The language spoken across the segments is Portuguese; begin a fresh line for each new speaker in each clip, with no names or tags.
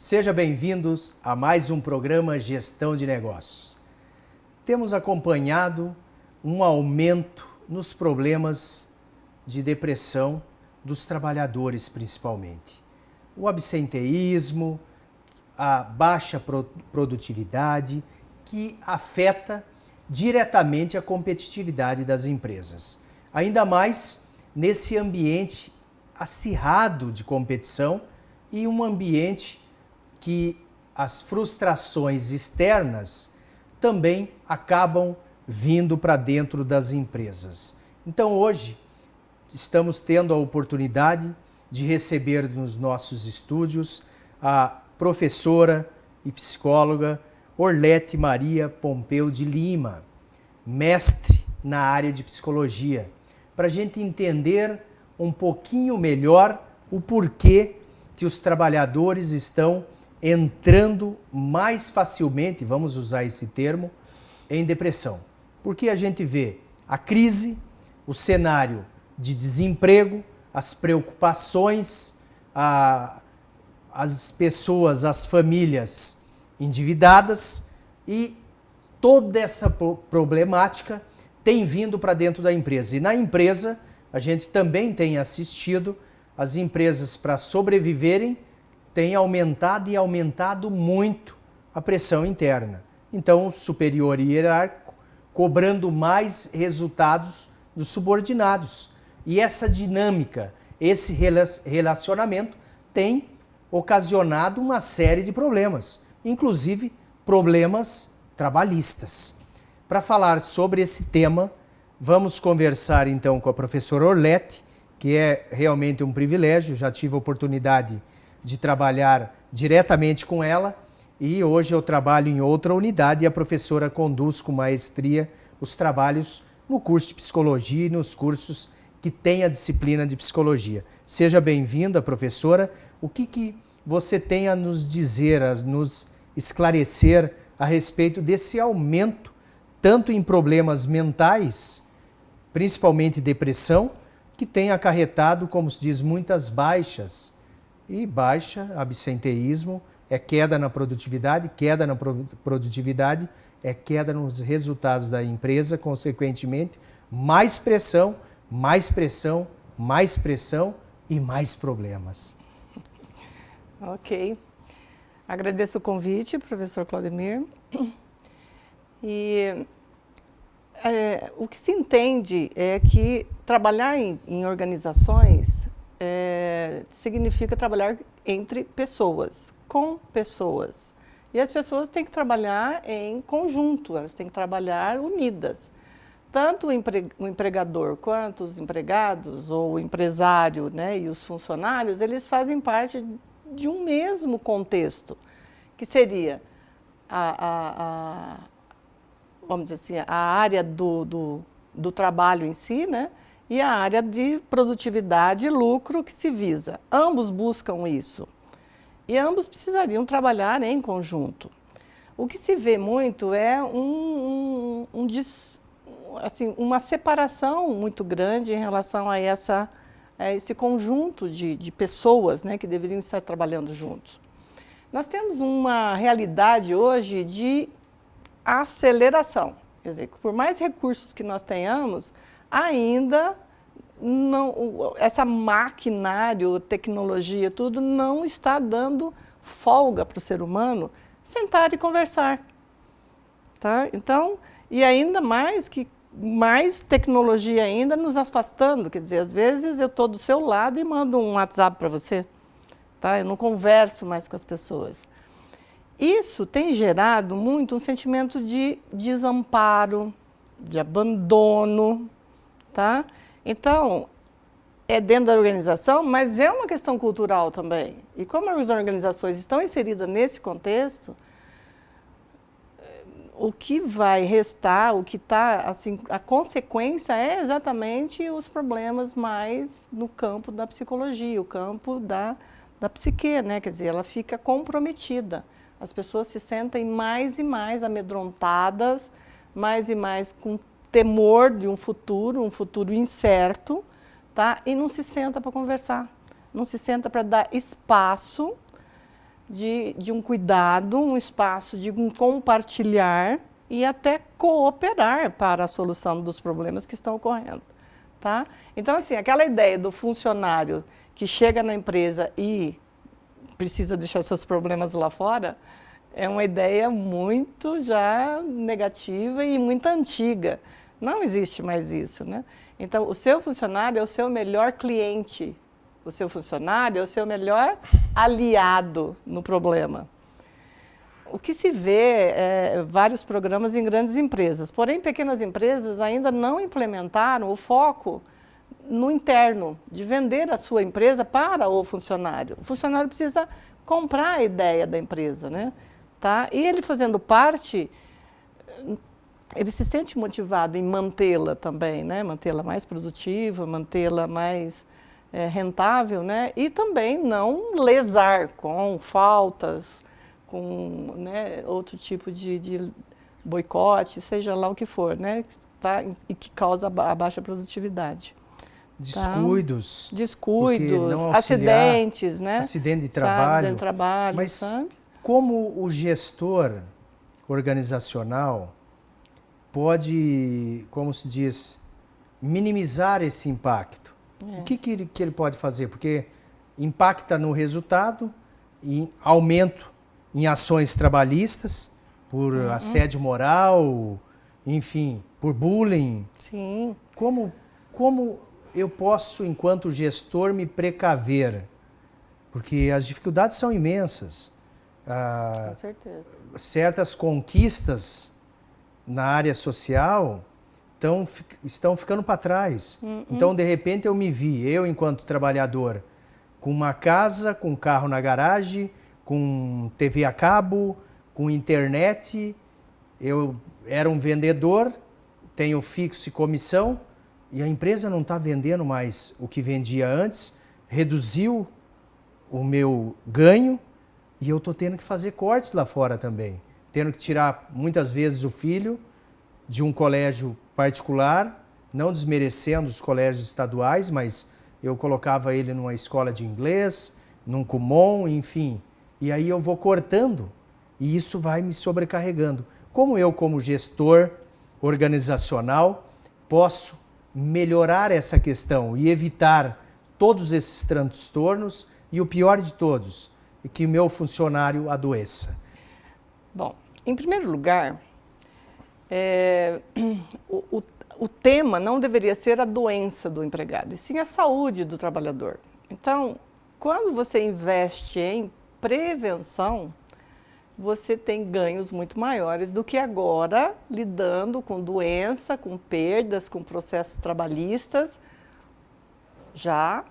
Sejam bem-vindos a mais um programa Gestão de Negócios. Temos acompanhado um aumento nos problemas de depressão dos trabalhadores, principalmente. O absenteísmo, a baixa produtividade, que afeta diretamente a competitividade das empresas. Ainda mais nesse ambiente acirrado de competição e um ambiente que as frustrações externas também acabam vindo para dentro das empresas. Então hoje estamos tendo a oportunidade de receber nos nossos estúdios a professora e psicóloga Orlete Maria Pompeu de Lima, mestre na área de psicologia, para a gente entender um pouquinho melhor o porquê que os trabalhadores estão entrando mais facilmente, vamos usar esse termo, em depressão. Porque a gente vê a crise, o cenário de desemprego, as preocupações, as pessoas, as famílias endividadas e toda essa problemática tem vindo para dentro da empresa. E na empresa, a gente também tem assistido as empresas para sobreviverem têm aumentado e aumentado muito a pressão interna. Então, o superior hierárquico cobrando mais resultados dos subordinados. E essa dinâmica, esse relacionamento tem ocasionado uma série de problemas, inclusive problemas trabalhistas. Para falar sobre esse tema, vamos conversar então com a professora Orlete, que é realmente um privilégio, já tive a oportunidade de trabalhar diretamente com ela e hoje eu trabalho em outra unidade e a professora conduz com maestria os trabalhos no curso de psicologia e nos cursos que tem a disciplina de psicologia. Seja bem-vinda, professora. O que você tem a nos dizer, a nos esclarecer a respeito desse aumento, tanto em problemas mentais, principalmente depressão, que tem acarretado, como se diz, muitas baixas. E baixa, absenteísmo, é queda na produtividade é queda nos resultados da empresa, consequentemente, mais pressão, mais pressão, mais pressão e mais problemas.
Ok. Agradeço o convite, professor Claudemir. E o que se entende é que trabalhar em organizações significa trabalhar entre pessoas, com pessoas. E as pessoas têm que trabalhar em conjunto, elas têm que trabalhar unidas. Tanto o empregador quanto os empregados, ou o empresário, né, e os funcionários, eles fazem parte de um mesmo contexto, que seria vamos dizer assim, a área do trabalho em si, né? E a área de produtividade e lucro que se visa. Ambos buscam isso. E ambos precisariam trabalhar em conjunto. O que se vê muito é uma separação muito grande em relação a esse conjunto de pessoas, né, que deveriam estar trabalhando juntos. Nós temos uma realidade hoje de aceleração. Quer dizer, por mais recursos que nós tenhamos, ainda não, essa maquinário, tecnologia, tudo não está dando folga para o ser humano sentar e conversar. Tá? Então, e ainda mais tecnologia ainda nos afastando. Quer dizer, às vezes eu estou do seu lado e mando um WhatsApp para você. Tá? Eu não converso mais com as pessoas. Isso tem gerado muito um sentimento de desamparo, de abandono, tá? Então, é dentro da organização, mas é uma questão cultural também. E como as organizações estão inseridas nesse contexto, o que vai restar, o que está, assim, a consequência é exatamente os problemas mais no campo da psicologia, o campo da psique, né? Quer dizer, ela fica comprometida. As pessoas se sentem mais e mais amedrontadas, mais e mais com temor de um futuro incerto, tá? E não se senta para conversar, não se senta para dar espaço de um cuidado, um espaço de um compartilhar e até cooperar para a solução dos problemas que estão ocorrendo. Tá? Então, assim, aquela ideia do funcionário que chega na empresa e precisa deixar seus problemas lá fora é uma ideia muito já negativa e muito antiga. Não existe mais isso, né? Então, o seu funcionário é o seu melhor cliente. O seu funcionário é o seu melhor aliado no problema. O que se vê é vários programas em grandes empresas, porém pequenas empresas ainda não implementaram o foco no interno, de vender a sua empresa para o funcionário. O funcionário precisa comprar a ideia da empresa, né? Tá? E ele fazendo parte, ele se sente motivado em mantê-la também, né? Mantê-la mais produtiva, mantê-la mais rentável, né? E também não lesar com faltas, com, né, outro tipo de boicote, seja lá o que for, né? Tá? E que causa a baixa produtividade.
Descuidos.
Tá? Descuidos,
não
acidentes, né?
Acidente de trabalho.
Acidente de trabalho,
mas
sabe?
como o gestor organizacional pode, como se diz, minimizar esse impacto? O que ele pode fazer? Porque impacta no resultado e aumento em ações trabalhistas, por assédio moral, enfim, por bullying.
Sim.
Como eu posso, enquanto gestor, me precaver? Porque as dificuldades são imensas.
Com certeza.
Certas conquistas na área social estão ficando para trás. Então, de repente, eu enquanto trabalhador, com uma casa, com um carro na garagem, com TV a cabo, com internet, eu era um vendedor, tenho fixo e comissão, e a empresa não está vendendo mais o que vendia antes, reduziu o meu ganho, e eu estou tendo que fazer cortes lá fora também. Tendo que tirar, muitas vezes, o filho de um colégio particular, não desmerecendo os colégios estaduais, mas eu colocava ele numa escola de inglês, num Kumon, enfim. E aí eu vou cortando e isso vai me sobrecarregando. Como eu, como gestor organizacional, posso melhorar essa questão e evitar todos esses transtornos e o pior de todos, que o meu funcionário adoeça?
Bom, em primeiro lugar, o tema não deveria ser a doença do empregado, e sim a saúde do trabalhador. Então, quando você investe em prevenção, você tem ganhos muito maiores do que agora lidando com doença, com perdas, com processos trabalhistas. Já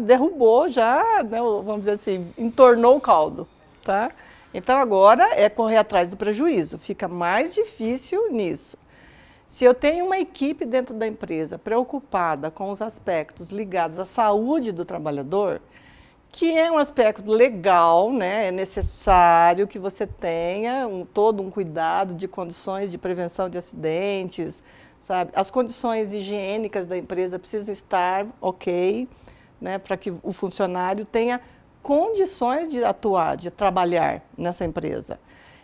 derrubou, né, vamos dizer assim, entornou o caldo, tá? Então agora é correr atrás do prejuízo, fica mais difícil nisso. Se eu tenho uma equipe dentro da empresa preocupada com os aspectos ligados à saúde do trabalhador, que é um aspecto legal, né? É necessário que você tenha todo um cuidado de condições de prevenção de acidentes, sabe? As condições higiênicas da empresa precisam estar ok, né? Para que o funcionário tenha condições de atuar, de trabalhar nessa empresa.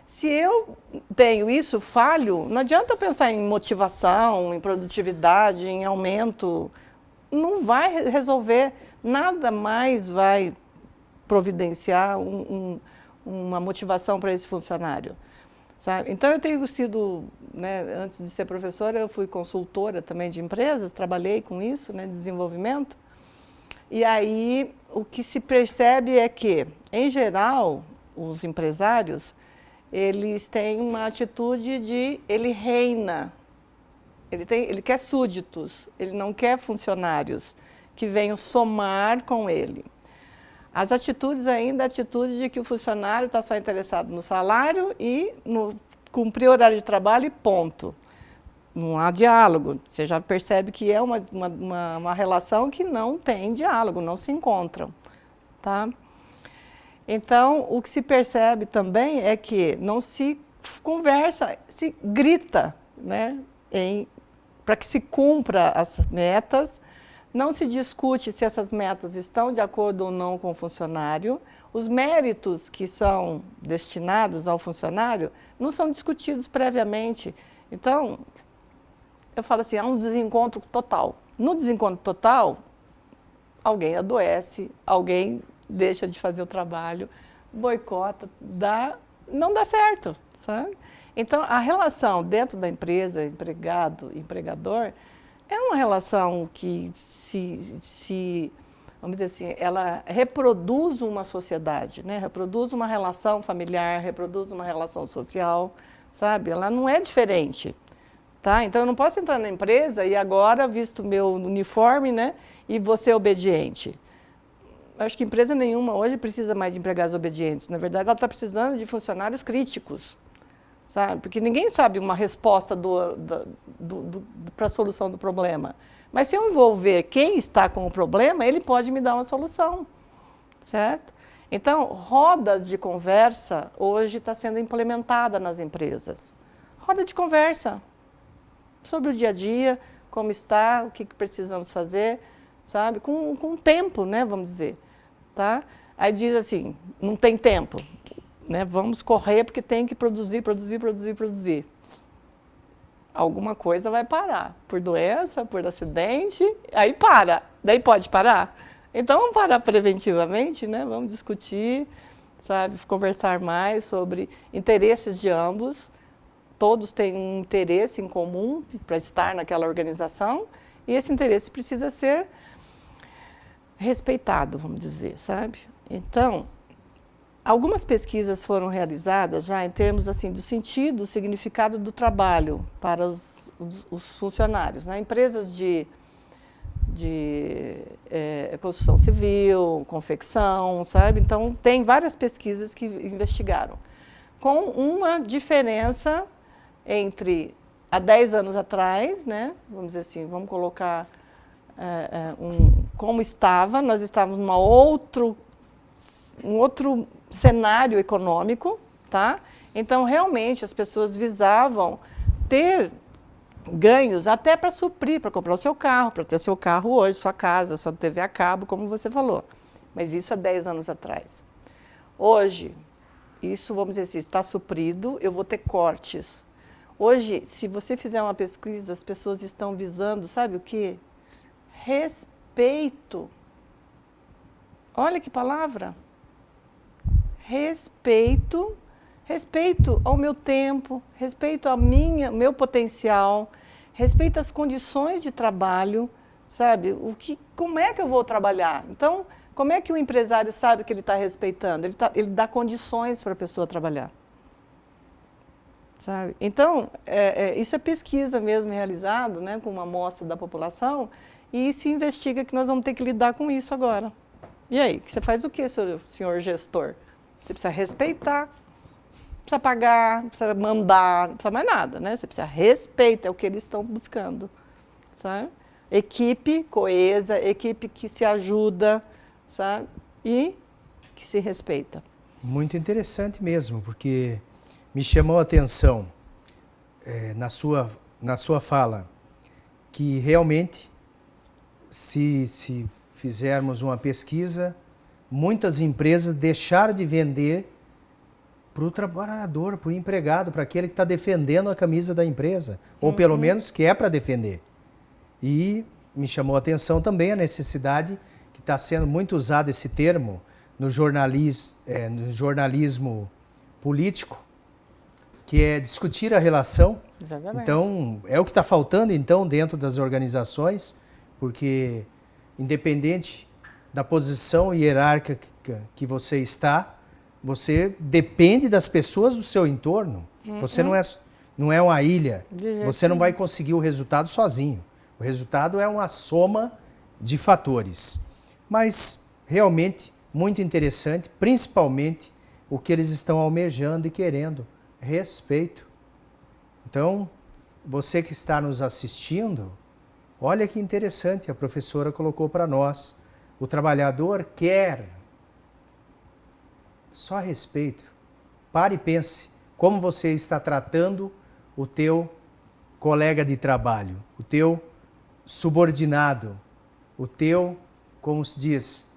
Se eu tenho isso, falho, não adianta eu pensar em motivação, em produtividade, em aumento. Não vai resolver, nada mais vai providenciar uma motivação para esse funcionário. Sabe? Então, eu tenho sido, né, antes de ser professora, eu fui consultora também de empresas, trabalhei com isso, né, desenvolvimento. E aí, o que se percebe é que, em geral, os empresários, eles têm uma atitude de ele reina, ele quer súditos, ele não quer funcionários que venham somar com ele. As atitudes ainda, a atitude de que o funcionário está só interessado no salário e no cumprir o horário de trabalho e ponto. Não há diálogo, você já percebe que é uma relação que não tem diálogo, não se encontram. Tá? Então, o que se percebe também é que não se conversa, se grita, né, para que se cumpra as metas, não se discute se essas metas estão de acordo ou não com o funcionário, os méritos que são destinados ao funcionário não são discutidos previamente. Então, eu falo assim, há um desencontro total. No desencontro total, alguém adoece, alguém deixa de fazer o trabalho, boicota, não dá certo, sabe? Então, a relação dentro da empresa, empregado, empregador, é uma relação que vamos dizer assim, ela reproduz uma sociedade, né? Reproduz uma relação familiar, reproduz uma relação social, sabe? Ela não é diferente. Tá? Então, eu não posso entrar na empresa e agora, visto o meu uniforme, né, e vou ser obediente. Acho que empresa nenhuma hoje precisa mais de empregados obedientes. Na verdade, ela está precisando de funcionários críticos, sabe? Porque ninguém sabe uma resposta para a solução do problema. Mas se eu envolver quem está com o problema, ele pode me dar uma solução, certo? Então, rodas de conversa hoje está sendo implementada nas empresas. Roda de conversa sobre o dia a dia, como está, o que precisamos fazer, sabe? Com tempo, né, vamos dizer, tá? Aí diz assim, não tem tempo, né? Vamos correr porque tem que produzir. Alguma coisa vai parar, por doença, por acidente, aí para, daí pode parar. Então vamos parar preventivamente, né? Vamos discutir, sabe? Conversar mais sobre interesses de ambos. Todos têm um interesse em comum para estar naquela organização e esse interesse precisa ser respeitado, vamos dizer, sabe? Então, algumas pesquisas foram realizadas já em termos assim do sentido, significado do trabalho para os funcionários, né? Empresas de construção civil, confecção, sabe? Então, tem várias pesquisas que investigaram, com uma diferença entre há 10 anos atrás, né? Vamos dizer assim, vamos colocar como estava, nós estávamos num outro cenário econômico, tá? Então, realmente, as pessoas visavam ter ganhos até para suprir, para comprar o seu carro, para ter seu carro hoje, sua casa, sua TV a cabo, como você falou. Mas isso há 10 anos atrás. Hoje, isso, vamos dizer assim, está suprido, eu vou ter cortes. Hoje, se você fizer uma pesquisa, as pessoas estão visando, sabe o quê? Respeito. Olha que palavra. Respeito. Respeito ao meu tempo, respeito ao meu potencial, respeito às condições de trabalho, sabe? Como é que eu vou trabalhar? Então, como é que o empresário sabe que ele está respeitando? Ele dá condições para a pessoa trabalhar. Sabe? Então, isso é pesquisa mesmo realizada, né, com uma amostra da população, e se investiga que nós vamos ter que lidar com isso agora. E aí, você faz o quê, senhor gestor? Você precisa respeitar, precisa pagar, não precisa mandar, não precisa mais nada, né? Você precisa respeitar, é o que eles estão buscando, sabe? Equipe coesa, equipe que se ajuda, sabe? E que se respeita.
Muito interessante mesmo, porque me chamou a atenção na sua fala que realmente, se fizermos uma pesquisa, muitas empresas deixaram de vender para o trabalhador, para o empregado, para aquele que está defendendo a camisa da empresa, ou pelo menos que é para defender. E me chamou a atenção também a necessidade, que está sendo muito usado esse termo no jornalismo político, que é discutir a relação.
Exatamente.
Então, é o que está faltando então dentro das organizações, porque independente da posição hierárquica que você está, você depende das pessoas do seu entorno. Você não é uma ilha. Você não vai conseguir o resultado sozinho. O resultado é uma soma de fatores. Mas, realmente, muito interessante, principalmente o que eles estão almejando e querendo, respeito. Então, você que está nos assistindo, olha que interessante, a professora colocou para nós. O trabalhador quer só respeito. Pare e pense como você está tratando o teu colega de trabalho, o teu subordinado, o teu, como se diz,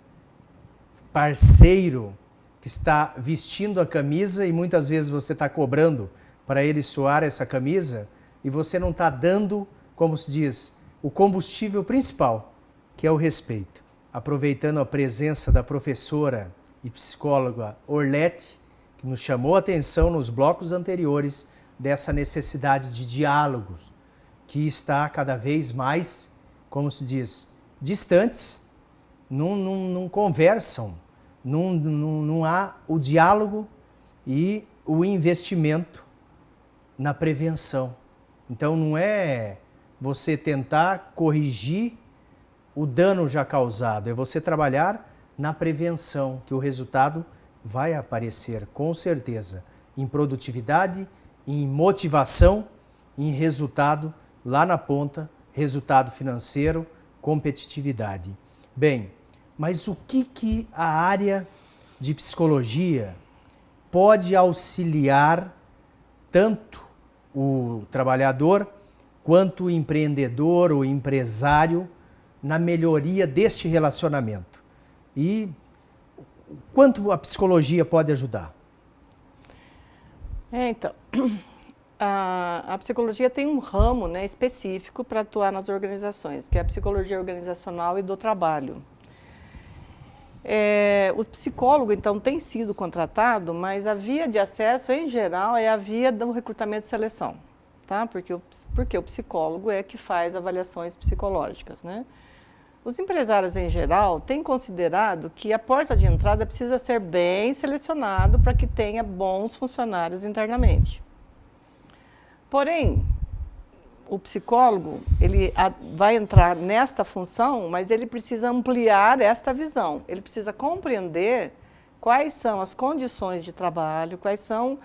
parceiro que está vestindo a camisa e muitas vezes você está cobrando para ele suar essa camisa e você não está dando, como se diz, o combustível principal, que é o respeito. Aproveitando a presença da professora e psicóloga Orlete, que nos chamou a atenção nos blocos anteriores dessa necessidade de diálogos, que está cada vez mais, como se diz, distantes, não conversam, não há o diálogo e o investimento na prevenção. Então não é você tentar corrigir o dano já causado, é você trabalhar na prevenção, que o resultado vai aparecer com certeza em produtividade, em motivação, em resultado lá na ponta, resultado financeiro, competitividade. Bem, mas o que a área de psicologia pode auxiliar tanto o trabalhador quanto o empreendedor, o empresário, na melhoria deste relacionamento? E quanto a psicologia pode ajudar?
Então, a psicologia tem um ramo, né, específico para atuar nas organizações, que é a psicologia organizacional e do trabalho. O psicólogo, então, tem sido contratado, mas a via de acesso, em geral, é a via do recrutamento e seleção, tá? Porque o psicólogo é que faz avaliações psicológicas, né? Os empresários, em geral, têm considerado que a porta de entrada precisa ser bem selecionado para que tenha bons funcionários internamente. Porém, o psicólogo, ele vai entrar nesta função, mas ele precisa ampliar esta visão. Ele precisa compreender quais são as condições de trabalho, quais são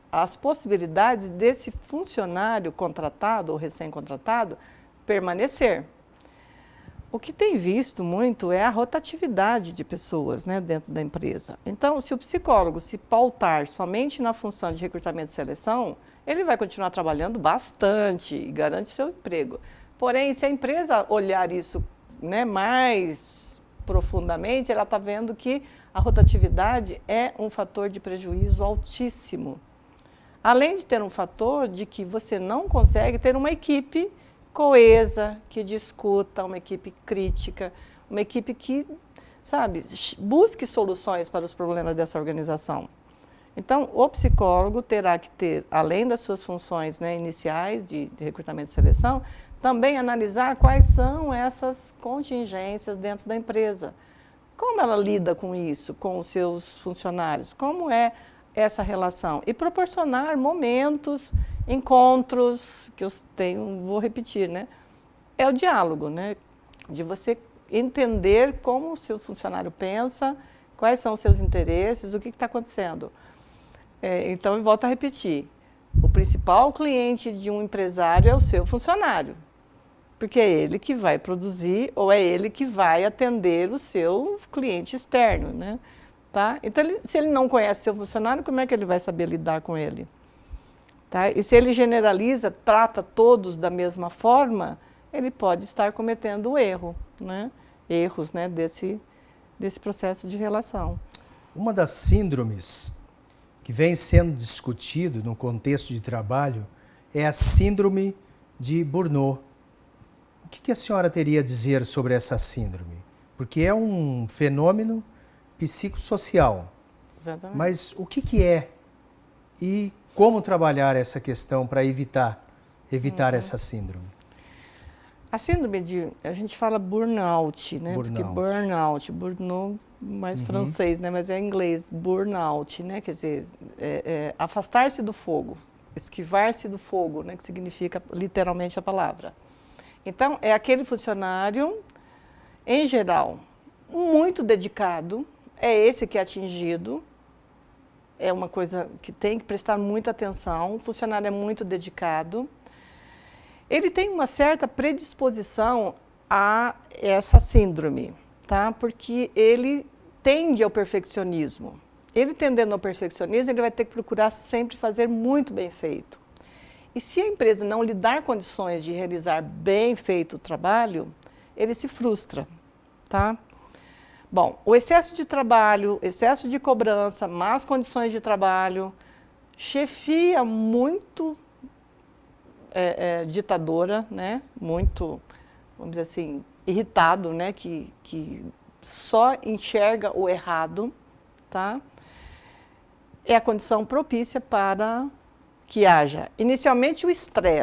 as possibilidades desse funcionário contratado ou recém-contratado permanecer. O que tem visto muito é a rotatividade de pessoas, né, dentro da empresa. Então, se o psicólogo se pautar somente na função de recrutamento e seleção, ele vai continuar trabalhando bastante e garante seu emprego. Porém, se a empresa olhar isso, né, mais profundamente, ela está vendo que a rotatividade é um fator de prejuízo altíssimo. Além de ter um fator de que você não consegue ter uma equipe coesa, que discuta, uma equipe crítica, uma equipe que, sabe, busque soluções para os problemas dessa organização. Então, o psicólogo terá que ter, além das suas funções, né, iniciais de recrutamento e seleção, também analisar quais são essas contingências dentro da empresa. Como ela lida com isso, com os seus funcionários? Como é essa relação? E proporcionar momentos, encontros, que eu vou repetir, né? É o diálogo, né? De você entender como o seu funcionário pensa, quais são os seus interesses, o que está acontecendo. Então, eu volto a repetir, o principal cliente de um empresário é o seu funcionário, porque é ele que vai produzir ou é ele que vai atender o seu cliente externo, né? Tá? Então, se ele não conhece o seu funcionário, como é que ele vai saber lidar com ele? Tá? E se ele generaliza, trata todos da mesma forma, ele pode estar cometendo um erro, né? Erros, né, desse processo de relação.
Uma das síndromes que vem sendo discutido no contexto de trabalho é a síndrome de Burnout. O que a senhora teria a dizer sobre essa síndrome? Porque é um fenômeno psicossocial.
Exatamente.
Mas o que é e como trabalhar essa questão para evitar essa síndrome?
A síndrome a gente fala burnout, né?
Burnout.
Porque burnout mais francês, né? Mas é em inglês, burnout, né? Quer dizer, afastar-se do fogo, esquivar-se do fogo, né? Que significa literalmente a palavra. Então, é aquele funcionário, em geral, muito dedicado, é esse que é atingido, é uma coisa que tem que prestar muita atenção, o funcionário é muito dedicado, ele tem uma certa predisposição a essa síndrome, tá? Porque ele tende ao perfeccionismo. Ele tendendo ao perfeccionismo, ele vai ter que procurar sempre fazer muito bem feito. E se a empresa não lhe dar condições de realizar bem feito o trabalho, ele se frustra, tá? Bom, o excesso de trabalho, excesso de cobrança, más condições de trabalho, chefia muito ditadora, né? Muito, vamos dizer assim, irritado, né? Que só enxerga o errado, tá? É a condição propícia para que haja, inicialmente, o estresse.